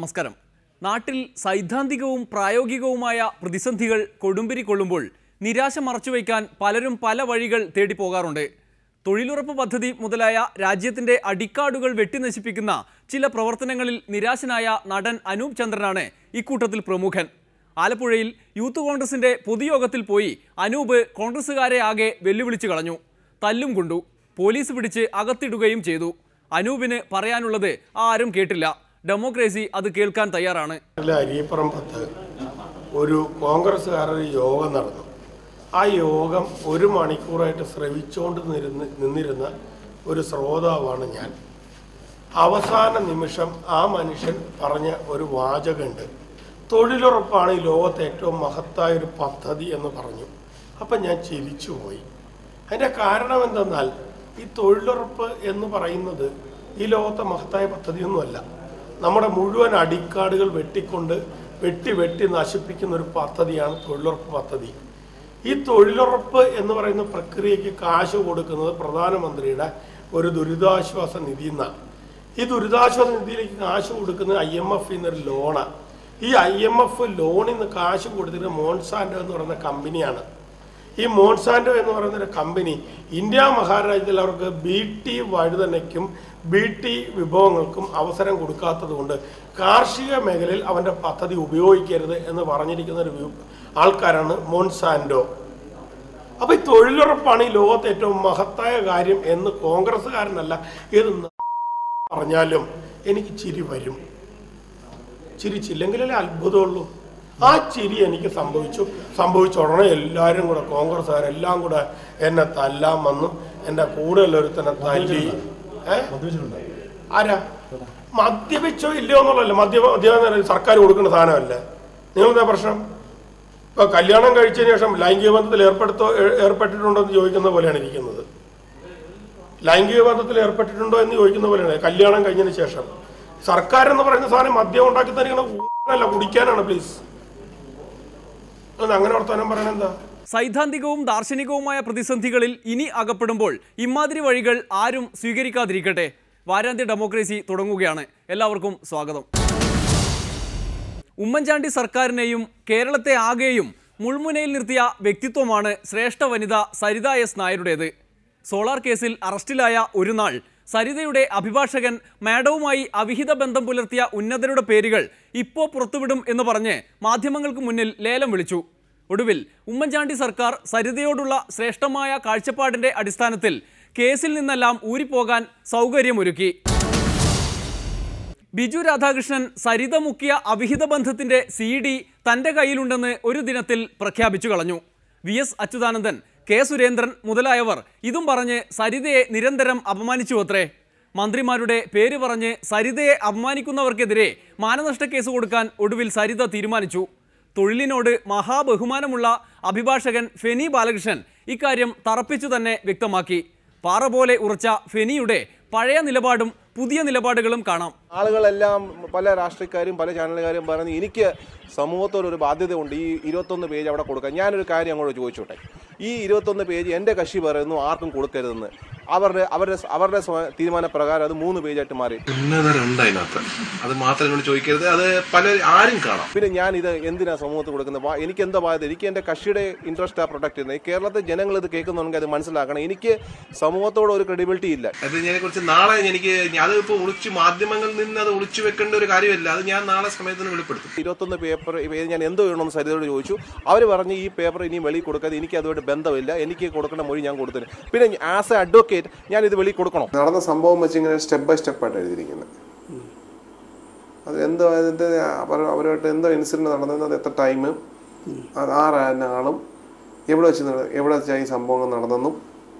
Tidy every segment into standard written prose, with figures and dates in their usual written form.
നമസ്കാരം. നാട്ടിൽ സൈദ്ധാന്തികവും പ്രായോഗികവുമായ പ്രതിസന്ധികൾ കൊടുമ്പിരി കൊള്ളുമ്പോൾ നിരാശ മറച്ചുവയ്ക്കാൻ പലരും പല വഴികൾ തേടി പോകാറുണ്ട്. തൊഴിലുറപ്പ് പദ്ധതി മുതലായ രാജ്യത്തിന്റെ അടിക്കാടുകൾ വെട്ടിനശിപ്പിക്കുന്ന ചില പ്രവർത്തനങ്ങളിൽ നിരാശനായ നടൻ അനൂപ് ചന്ദ്രനാണ് ഇക്കൂട്ടത്തിൽ പ്രമുഖൻ. ആലപ്പുഴയിൽ യൂത്ത് കോൺഗ്രസിന്റെ പൊതുയോഗത്തിൽ പോയി അനൂപ് കോൺഗ്രസുകാരെ ആകെ വെല്ലുവിളിച്ചു കളഞ്ഞു. തല്ലും കൊണ്ടു, പോലീസ് പിടിച്ച് അകത്തിടുകയും ചെയ്തു. അനൂപിന് പറയാനുള്ളത് ആരും കേട്ടില്ല. ഡെമോക്രസി അത് കേൾക്കാൻ തയ്യാറാണ്. അരീപ്പുറമ്പത്ത് ഒരു കോൺഗ്രസ്സുകാരുടെ യോഗം നടന്നു. ആ യോഗം 1 മണിക്കൂറായിട്ട് ശ്രവിച്ചുകൊണ്ട് നിന്നിരുന്ന ഒരു ശ്രോതാവാണ് ഞാൻ. അവസാന നിമിഷം ആ മനുഷ്യൻ പറഞ്ഞ ഒരു വാചകമുണ്ട്. തൊഴിലുറപ്പാണ് ഈ ലോകത്തെ ഏറ്റവും മഹത്തായ ഒരു പദ്ധതി എന്ന് പറഞ്ഞു. അപ്പം ഞാൻ ചിരിച്ചുപോയി. അതിൻ്റെ കാരണം എന്തെന്നാൽ ഈ തൊഴിലുറപ്പ് എന്ന് പറയുന്നത് ഈ ലോകത്തെ മഹത്തായ പദ്ധതിയൊന്നുമല്ല. നമ്മുടെ മുഴുവൻ അടിക്കാടുകൾ വെട്ടി നശിപ്പിക്കുന്ന ഒരു പദ്ധതിയാണ് തൊഴിലുറപ്പ് പദ്ധതി. ഈ തൊഴിലുറപ്പ് എന്ന് പറയുന്ന പ്രക്രിയയ്ക്ക് കാശ് കൊടുക്കുന്നത് പ്രധാനമന്ത്രിയുടെ ഒരു ദുരിതാശ്വാസ നിധി എന്നാണ്. ഈ ദുരിതാശ്വാസ നിധിയിലേക്ക് കാശ് കൊടുക്കുന്നത് IMF എന്നൊരു ലോണാണ്. ഈ IMF ലോണിൽ നിന്ന് കാശ് കൊടുത്തിട്ട് മോൺസാൻഡോ എന്ന് പറയുന്ന കമ്പനിയാണ്. ഈ മോൺസാൻഡോ എന്ന് പറയുന്ന ഒരു കമ്പനി ഇന്ത്യ മഹാരാജ്യത്തിൽ അവർക്ക് BT വഴുതനയ്ക്കും BT വിഭവങ്ങൾക്കും അവസരം കൊടുക്കാത്തത് കൊണ്ട് കാർഷിക മേഖലയിൽ അവൻ്റെ പദ്ധതി ഉപയോഗിക്കരുത് എന്ന് പറഞ്ഞിരിക്കുന്ന ഒരു ആൾക്കാരാണ് മോൺസാൻഡോ. അപ്പോൾ ഈ തൊഴിലുറപ്പാണ് ഈ ലോകത്തെ ഏറ്റവും മഹത്തായ കാര്യം എന്ന് കോൺഗ്രസ്സുകാരനല്ല ഏതെന്ന് പറഞ്ഞാലും എനിക്ക് ചിരി വരും. ചിരിച്ചില്ലെങ്കിലല്ലേ അത്ഭുതമുള്ളൂ. ആ ചിരി എനിക്ക് സംഭവിച്ച ഉടനെ എല്ലാവരും കൂടെ കോൺഗ്രസ്സുകാരെല്ലാം കൂടെ എന്നെ തല്ലാൻ വന്നു. എൻ്റെ കൂടുതലൊരുത്തനെ തല്ലി. ആരാ മദ്യപിച്ചോ ഇല്ലയോ എന്നുള്ളതല്ല. മദ്യം സർക്കാർ കൊടുക്കുന്ന സാധനമല്ലേ. നിങ്ങളെന്താ പ്രശ്നം? ഇപ്പോൾ കല്യാണം കഴിച്ചതിന് ശേഷം ലൈംഗിക ബന്ധത്തിൽ ഏർപ്പെട്ടിട്ടുണ്ടോ എന്ന് ചോദിക്കുന്ന പോലെയാണ് ഇരിക്കുന്നത്. ലൈംഗിക ബന്ധത്തിൽ ഏർപ്പെട്ടിട്ടുണ്ടോ എന്ന് ചോദിക്കുന്ന പോലെയാണ് കല്യാണം കഴിഞ്ഞതിന് ശേഷം. സർക്കാർ എന്ന് പറയുന്ന സാധനം മദ്യം ഉണ്ടാക്കി തന്നിരിക്കണ കുടിക്കാനാണ്. പ്ലീസ് അങ്ങനെ വർത്താനം പറയണെന്താ? സൈദ്ധാന്തികവും ദാർശനികവുമായ പ്രതിസന്ധികളിൽ ഇനി അകപ്പെടുമ്പോൾ ഇമാതിരി വഴികൾ ആരും സ്വീകരിക്കാതിരിക്കട്ടെ. വാരാന്ത്യ ഡെമോക്രസി തുടങ്ങുകയാണ്. എല്ലാവർക്കും സ്വാഗതം. ഉമ്മൻചാണ്ടി സർക്കാരിനെയും കേരളത്തെ ആകെയും മുൾമുനയിൽ നിർത്തിയ വ്യക്തിത്വമാണ് ശ്രേഷ്ഠ വനിത സരിത S. നായരുടേത്. സോളാർ കേസിൽ അറസ്റ്റിലായ ഒരു നാൾ സരിതയുടെ അഭിഭാഷകൻ മാഡവുമായി അവിഹിത ബന്ധം പുലർത്തിയ ഉന്നതരുടെ പേരുകൾ ഇപ്പോൾ പുറത്തുവിടും എന്ന് പറഞ്ഞ് മാധ്യമങ്ങൾക്ക് മുന്നിൽ ലേലം വിളിച്ചു. ഒടുവിൽ ഉമ്മൻചാണ്ടി സർക്കാർ സരിതയോടുള്ള ശ്രേഷ്ഠമായ കാഴ്ചപ്പാടിന്റെ അടിസ്ഥാനത്തിൽ കേസിൽ നിന്നെല്ലാം ഊരിപ്പോകാൻ സൗകര്യമൊരുക്കി. ബിജു രാധാകൃഷ്ണൻ സരിത മുക്കിയ അവിഹിത ബന്ധത്തിന്റെ CD തന്റെ കയ്യിലുണ്ടെന്ന് ഒരു ദിനത്തിൽ പ്രഖ്യാപിച്ചു കളഞ്ഞു. VS Achuthanandan, K. സുരേന്ദ്രൻ മുതലായവർ ഇതും പറഞ്ഞ് സരിതയെ നിരന്തരം അപമാനിച്ചുവത്രേ. മന്ത്രിമാരുടെ പേര് പറഞ്ഞ് സരിതയെ അപമാനിക്കുന്നവർക്കെതിരെ മാനനഷ്ട കേസ് കൊടുക്കാൻ ഒടുവിൽ സരിത തീരുമാനിച്ചു. തൊഴിലിനോട് മഹാബഹുമാനമുള്ള അഭിഭാഷകൻ ഫെനി ബാലകൃഷ്ണൻ ഇക്കാര്യം തറപ്പിച്ചു തന്നെ വ്യക്തമാക്കി. പാറ പോലെ ഉറച്ച ഫെനിയുടെ പഴയ നിലപാടും പുതിയ നിലപാടുകളും കാണാം. ആളുകളെല്ലാം പല രാഷ്ട്രീയക്കാരും പല ചാനലുകാരും പറഞ്ഞ് എനിക്ക് സമൂഹത്തോടൊരു ബാധ്യതയുണ്ട്, ഈ 21 പേജ് അവിടെ കൊടുക്കാൻ. ഞാനൊരു കാര്യം അങ്ങോട്ട് ചോദിച്ചോട്ടെ. ഈ 21 പേജ് എൻ്റെ കക്ഷി പറയുന്നു ആർക്കും കൊടുക്കരുതെന്ന്. അവരുടെ തീരുമാനപ്രകാരം അത് 3 പേജായിട്ട് മാറി. അത് മാത്രം എന്നോട് ചോദിക്കരുത്, അത് ആരും കാണാം. പിന്നെ ഞാൻ ഇത് എന്തിനാ സമൂഹത്തിൽ കൊടുക്കുന്നത്? എനിക്ക് എന്താ ബാധ്യത? എനിക്ക് എൻ്റെ കക്ഷിയുടെ ഇൻട്രസ്റ്റാണ് പ്രൊട്ടക്ട് ചെയ്യുന്നത്. ഈ കേരളത്തിൽ ജനങ്ങൾ ഇത് കേൾക്കുന്നുണ്ടെങ്കിൽ അത് മനസ്സിലാക്കണം. എനിക്ക് സമൂഹത്തോട് ഒരു ക്രെഡിബിലിറ്റി ഇല്ല. അത് ഇതിനെക്കുറിച്ച് നാളെ അത് ഇപ്പോൾ മാധ്യമങ്ങളിൽ നിന്ന് അത് ഒളിച്ചു വെക്കേണ്ട ഒരു കാര്യമില്ല. അത് ഞാൻ നാളെ സമയത്തിന് വെളിപ്പെടുത്തും. 21 പേപ്പർ ഞാൻ എന്തോ ചെയ്യണമെന്ന് സരിതയോട് ചോദിച്ചു. അവർ പറഞ്ഞ് ഈ പേപ്പർ ഇനി വെളിയിൽ കൊടുക്കാതെ എനിക്ക് അതുമായിട്ട് ബന്ധമില്ല, എനിക്ക് കൊടുക്കേണ്ട മൊഴി ഞാൻ കൊടുത്തില്ല. പിന്നെ ആസ് എ അഡ്വക്കേറ്റ് ഞാൻ ഇത് വെളിയിൽ കൊടുക്കണം. നടന്ന സംഭവം വെച്ച് ഇങ്ങനെ സ്റ്റെപ്പ് ബൈ സ്റ്റെപ്പായിട്ട് എഴുതിയിരിക്കുന്നത്. അത് എന്തോ അവരുമായിട്ട് എന്തോ ഇൻസിഡന്റ് നടന്നത്, അത് എത്ര ടൈം, അത് ആളും എവിടെ വെച്ചാൽ ഈ സംഭവങ്ങൾ നടന്നെന്നും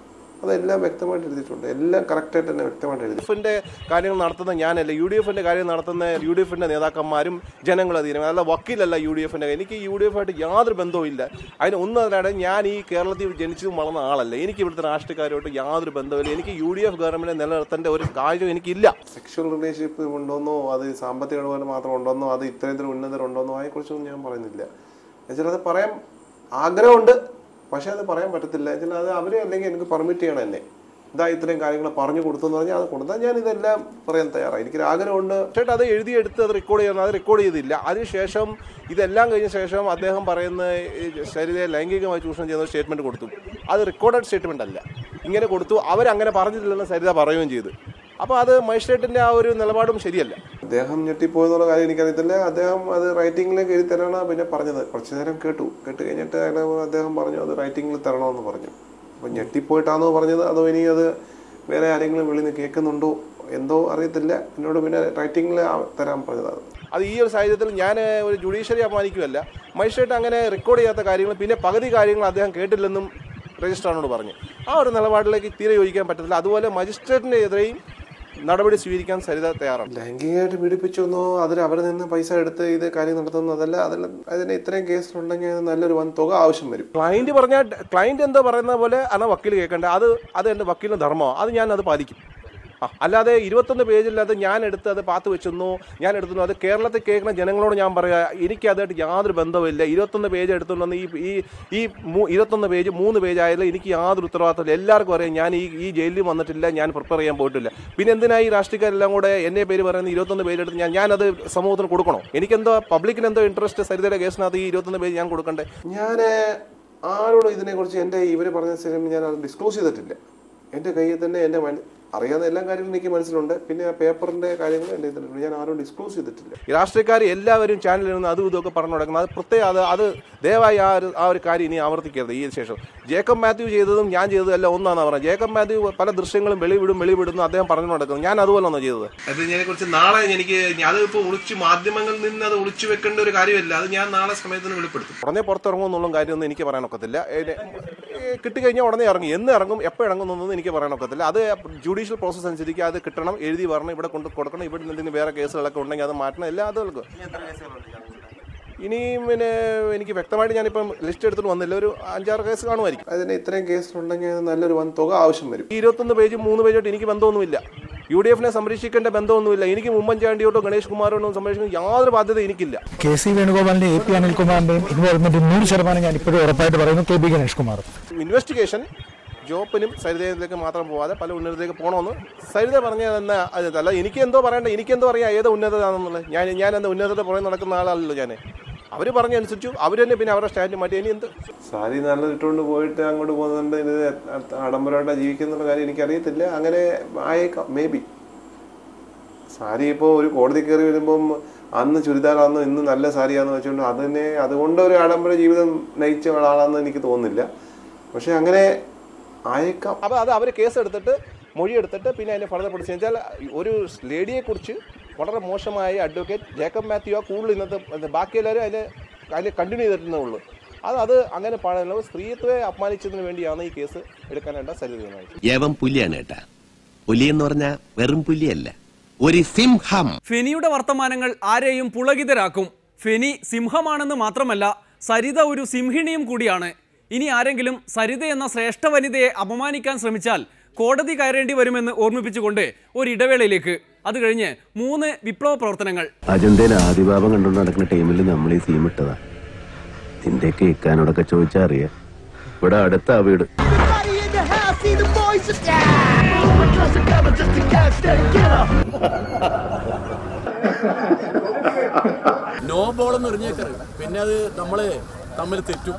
അതെല്ലാം വ്യക്തമായിട്ട് എഴുതിയിട്ടുണ്ട്. എല്ലാം കറക്റ്റായിട്ട് തന്നെ വ്യക്തമായിട്ട് എഴുതി. UDFിന്റെ കാര്യങ്ങൾ നടത്തുന്ന ഞാനല്ല, UDFിന്റെ കാര്യം നടത്തുന്ന UDFിന്റെ നേതാക്കന്മാരും ജനങ്ങളും തീരുമാനം. അല്ല വക്കീലല്ല UDFിന്റെ. എനിക്ക് UDFായിട്ട് യാതൊരു ബന്ധവും ഇല്ല. അതിന് ഒന്നതിനാണ് ഞാൻ ഈ കേരളത്തിൽ ജനിച്ചതും വളർന്ന ആളല്ല. എനിക്ക് ഇവിടുത്തെ രാഷ്ട്രീയക്കാരുമായിട്ട് യാതൊരു ബന്ധമില്ല. എനിക്ക് UDF ഗവൺമെന്റിനെ നിലനിർത്തേണ്ട ഒരു കാര്യം എനിക്കില്ല. സെക്ഷൽ റിലേഷൻഷിപ്പ് ഉണ്ടോന്നോ അത് സാമ്പത്തിക ഇടപാട് മാത്രം ഉണ്ടോന്നോ അത് ഇത്രയും ഉന്നതരുണ്ടോന്നോ അതിനെക്കുറിച്ചൊന്നും ഞാൻ പറയുന്നില്ല. എന്നുവെച്ചാൽ അത് പറയാൻ ആഗ്രഹമുണ്ട്, പക്ഷെ അത് പറയാൻ പറ്റത്തില്ല. എന്നുവെച്ചാൽ അത് അവരെ അല്ലെങ്കിൽ എനിക്ക് പെർമിറ്റ് ചെയ്യണം എന്നെ. ഇതാ ഇത്രയും കാര്യങ്ങൾ പറഞ്ഞു കൊടുത്തു എന്ന് പറഞ്ഞാൽ അത് കൊടുത്താൽ ഞാൻ ഇതെല്ലാം പറയാൻ തയ്യാറാണ്. എനിക്കൊരു ആഗ്രഹമുണ്ട്. ചേട്ടാ അത് എഴുതിയെടുത്ത് അത് റെക്കോർഡ് ചെയ്യണം. അത് റെക്കോർഡ് ചെയ്തില്ല. അതിനുശേഷം ഇതെല്ലാം കഴിഞ്ഞ ശേഷം അദ്ദേഹം പറയുന്ന ശരീരത്തെ ലൈംഗികമായി ചൂഷണം ചെയ്യുന്ന സ്റ്റേറ്റ്മെന്റ് കൊടുത്തു. അത് റെക്കോർഡഡ് സ്റ്റേറ്റ്മെന്റ് അല്ല, ഇങ്ങനെ കൊടുത്തു. അവരങ്ങനെ പറഞ്ഞിട്ടില്ലെന്ന് സരിത പറയുകയും ചെയ്തു. അപ്പോൾ അത് മജിസ്ട്രേറ്റിന്റെ ആ ഒരു നിലപാടും ശരിയല്ല. അദ്ദേഹം ഞെട്ടിപ്പോയെന്നുള്ള കാര്യം എനിക്കറിയത്തില്ല. അദ്ദേഹം അത് റൈറ്റിംഗിലേക്ക് എഴുതി തരാനാണ് പിന്നെ പറഞ്ഞത്. കുറച്ചു നേരം കേട്ട് കഴിഞ്ഞിട്ട് അദ്ദേഹം പറഞ്ഞു അത് റൈറ്റിംഗിൽ തരണമെന്ന് പറഞ്ഞു. അപ്പം ഞെട്ടിപ്പോയിട്ടാണോ പറഞ്ഞത്, അതോ ഇനി അത് വേറെ ആരെങ്കിലും വെളിയിൽ നിന്ന് കേൾക്കുന്നുണ്ടോ എന്തോ അറിയത്തില്ല. എന്നോട് പിന്നെ റൈറ്റിംഗിൽ തരാൻ പറഞ്ഞതാണ്. അത് ഈ ഒരു സാഹചര്യത്തിൽ ഞാൻ ഒരു ജുഡീഷ്യറി അപമാനിക്കുകയല്ല. മജിസ്ട്രേറ്റ് അങ്ങനെ റെക്കോർഡ് ചെയ്യാത്ത കാര്യങ്ങൾ പിന്നെ പകുതി കാര്യങ്ങൾ അദ്ദേഹം കേട്ടില്ലെന്നും രജിസ്ട്രാറിനോട് പറഞ്ഞു. ആ ഒരു നിലപാടിലേക്ക് തീരെ യോജിക്കാൻ പറ്റത്തില്ല. അതുപോലെ മജിസ്ട്രേറ്റിൻ്റെ എതിരെയും നടപടി സ്വീകരിക്കാൻ സരിത തയ്യാറാണ്. ലൈംഗികമായിട്ട് പീഡിപ്പിച്ചെന്നോ അതിൽ അവരിൽ നിന്ന് പൈസ എടുത്ത് ഇത് കാര്യം നടത്തുന്നതല്ല. അതിന് ഇത്രയും കേസിലുണ്ടെങ്കിൽ നല്ലൊരു വൻ തുക ആവശ്യം വരും. ക്ലയന്റ് പറഞ്ഞാൽ ക്ലയന്റ് എന്താ പറയുന്ന പോലെ ആണ് വക്കീൽ കേൾക്കേണ്ടത്. അത് എൻ്റെ വക്കീലിന് ധർമ്മമാണ്. അത് ഞാൻ അത് പാലിക്കും. അല്ലാതെ 21 പേജില്ലാതെ ഞാൻ എടുത്ത് അത് പാത്ത് വെച്ചെന്നു, ഞാൻ എടുത്തു. അത് കേരളത്തിൽ കേൾക്കുന്ന ജനങ്ങളോട് ഞാൻ പറയുക, എനിക്കതായിട്ട് യാതൊരു ബന്ധവുമില്ല. 21 പേജ് എടുത്തുകൊണ്ടെന്ന് ഈ 21 പേജ് 3 പേജായാലും എനിക്ക് യാതൊരു ഉത്തരവാദിത്തമില്ല. എല്ലാവർക്കും അറിയാം ഞാൻ ഈ ജയിലിൽ വന്നിട്ടില്ല, ഞാൻ പ്രിപ്പയർ ചെയ്യാൻ പോയിട്ടില്ല. പിന്നെ എന്തിനാ ഈ രാഷ്ട്രീയക്കാരെല്ലാം കൂടെ എന്നെ പേര് പറയുന്ന 21 പേജ് എടുത്ത് ഞാനത് സമൂഹത്തിന് കൊടുക്കണോ? എനിക്കെന്തോ പബ്ലിക്കിന് എന്തോ ഇൻട്രസ്റ്റ് സരിതയുടെ കേസിനകത്ത് ഈ 21 പേജ് ഞാൻ കൊടുക്കണ്ടേ? ഞാൻ ആരോടും ഇതിനെക്കുറിച്ച് ഇവർ പറഞ്ഞ സ്ഥലം ഞാൻ അത് ഡിസ്ക്ലോസ് ചെയ്തിട്ടില്ല. എൻ്റെ കയ്യിൽ തന്നെ എൻ്റെ അറിയാവുന്ന എല്ലാ കാര്യങ്ങളും എനിക്ക് മനസ്സിലുണ്ട്. പിന്നെ ആ പേപ്പറിന്റെ കാര്യങ്ങൾ എൻ്റെ ഇതിലുണ്ട്. ഞാൻ ആരും ഡിസ്ക്ലോസ് ചെയ്തിട്ടില്ല. രാഷ്ട്രീയക്കാർ എല്ലാവരും ചാനലിൽ നിന്ന് അതും ഇതൊക്കെ പറഞ്ഞു നടക്കുന്നത് അത് പ്രത്യേകം അത് ദയവായി ആ ഒരു കാര്യം ഇനി ആവർത്തിക്കരുത്. ഈ ശേഷം ജേക്കബ് മാത്യു ചെയ്തതും ഞാൻ ചെയ്തതും എല്ലാം ഒന്നാണെന്ന് പറഞ്ഞത്. ജേക്കബ് മാത്യു പല ദൃശ്യങ്ങളും വെളിവിടുന്നു അദ്ദേഹം പറഞ്ഞു നടക്കുന്നത്. ഞാൻ അതുപോലെ ഒന്നോ ചെയ്തത്. അത് ഇതിനെക്കുറിച്ച് നാളെ അതിപ്പോൾ മാധ്യമങ്ങളിൽ നിന്ന് അത് ഒളിച്ചു വെക്കേണ്ട ഒരു കാര്യമല്ല. അത് ഞാൻ നാളെ സമയത്തിന് വെളിപ്പെടുത്തും. ഉടനെ പുറത്തിറങ്ങുമെന്നുള്ള കാര്യമൊന്നും എനിക്ക് പറയാനൊക്കത്തില്ല. കിട്ടിക്കഴിഞ്ഞാൽ ഉടനെ ഇറങ്ങി, എന്ന് ഇറങ്ങും, എപ്പോൾ ഇറങ്ങുന്നൊന്നും എനിക്ക് പറയാനൊക്കത്തില്ല. അത് ജുഡീഷ്യൽ പ്രോസസ് അനുസരിച്ച് അത് കിട്ടണം, എഴുതി പറഞ്ഞ് ഇവിടെ കൊണ്ട് കൊടുക്കണം. ഇവിടെ എന്തെങ്കിലും വേറെ കേസുകളൊക്കെ ഉണ്ടെങ്കിൽ അത് മാറ്റണം. എല്ലാം അത് നൽകും. ഇനിയും പിന്നെ എനിക്ക് വ്യക്തമായിട്ട് ഞാനിപ്പം ലിസ്റ്റ് എടുത്തിട്ട് വന്നില്ല. ഒരു 5-6 കേസ് കാണുമായിരിക്കും. അതിന് ഇത്രയും കേസിലുണ്ടെങ്കിൽ നല്ലൊരു വൻ തുക ആവശ്യം വരും. 21 പേജ് 3 പേജായിട്ട് എനിക്ക് ബന്ധമൊന്നുമില്ല. UDF-നെ സംരക്ഷിക്കേണ്ട ബന്ധമൊന്നുമില്ല. എനിക്ക് ഉമ്മൻചാണ്ടിയോട്ടോ ഗണേഷ് കുമാറിനോ സംരക്ഷിക്കുന്ന യാതൊരു ബാധ്യത എനിക്കില്ല. KC വേണുഗോപാലിന്റെ AP അനിൽകുമാറിന്റെയും ഇൻവോൾവ്മെന്റ് 100% ഞാൻ ഇപ്പോഴും ഉറപ്പായിട്ട് പറയുന്നു. KB ഗണേഷ് കുമാർ ഇൻവെസ്റ്റിഗേഷൻ ജോപ്പിനും സരിതയിലേക്ക് മാത്രം പോകാതെ പല ഉന്നതത്തിലേക്ക് പോകണമെന്ന് സരിത പറഞ്ഞതെന്ന് അതല്ല. എനിക്കെന്തോ പറയണ്ട, എനിക്കെന്തോ അറിയാം ഏത് ഉന്നതതാണെന്നുള്ളത്. ഞാൻ എന്താ ഉന്നതത്തെ പുറമെ നടക്കുന്ന ആളല്ലോ. ഞാൻ അവർ പറഞ്ഞനുസരിച്ചു. അവർ തന്നെ പിന്നെ അവരുടെ സ്റ്റാൻഡ് മാറ്റി. ഇനി എന്ത് സാരി നല്ല ഇട്ടുകൊണ്ട് പോയിട്ട് അങ്ങോട്ട് പോകുന്നുണ്ട്. ഇത് ആഡംബരമായിട്ട് ജീവിക്കുന്നുള്ള കാര്യം എനിക്കറിയത്തില്ല. അങ്ങനെ ആയേക്കാം, മേ ബി. സാരി ഇപ്പോൾ ഒരു കോടതി കയറി വരുമ്പം അന്ന് ചുരിദാറാന്ന് ഇന്ന് നല്ല സാരിയാന്ന് വെച്ചുകൊണ്ട് അതുകൊണ്ട് ഒരു ആഡംബര ജീവിതം നയിച്ച ആളാണെന്ന് എനിക്ക് തോന്നുന്നില്ല. പക്ഷെ അങ്ങനെ ആയേക്കാം. അപ്പോൾ അത് അവർ കേസെടുത്തിട്ട് മൊഴിയെടുത്തിട്ട് പിന്നെ അതിനെ ഫർദർ പ്രൊഡ്യൂസ് വെച്ചാൽ ഒരു ലേഡിയെക്കുറിച്ച് വളരെ മോശമായ അഡ്വക്കേറ്റ് ജേക്കബ് മാത്യു കൂടുതൽ ഇന്നത്തെ ബാക്കിയെല്ലാവരും അതിൽ കണ്ടിന്യൂ ചെയ്തിട്ടുണ്ടേ ഉള്ളൂ. അത് അങ്ങനെ പാടുന്ന സ്ത്രീത്വത്തെ അപമാനിച്ചതിന് വേണ്ടിയാണ് ഈ കേസ് എടുക്കാനായിട്ട് സരിതയുമായിട്ട്. യവം പുലിയാണ് കേട്ടാ. പുലി എന്ന് പറഞ്ഞാൽ വെറും പുലിയല്ല, ഒരു സിംഹം. ഫെനിയുടെ വർത്തമാനങ്ങൾ ആരെയും പുളകിതരാക്കും. ഫെനി സിംഹമാണെന്ന് മാത്രമല്ല, സരിത ഒരു സിംഹിണിയും കൂടിയാണ്. ഇനി ആരെങ്കിലും സരിത എന്ന ശ്രേഷ്ഠ വനിതയെ അപമാനിക്കാൻ ശ്രമിച്ചാൽ കോടതി കയറേണ്ടി വരുമെന്ന് ഓർമ്മിപ്പിച്ചുകൊണ്ട് ഒരിടവേളയിലേക്ക്. അത് കഴിഞ്ഞ് 3 വിപ്ലവ പ്രവർത്തനങ്ങൾ. അജന്തയിൽ ആദിഭാവം കണ്ടുകൊണ്ട് നടക്കുന്ന ടീമിൽ നമ്മൾ ഈ സീം ഇട്ടതാ. നിന്റെയൊക്കെ ഇക്കാനോടൊക്കെ ചോദിച്ചാ അറിയാം. ഇവിടെ അടുത്ത വീട്. നോ ബോൾ എന്ന് എറിഞ്ഞേക്കറ്, പിന്നെ അത് നമ്മള് തമ്മിൽ തെറ്റും.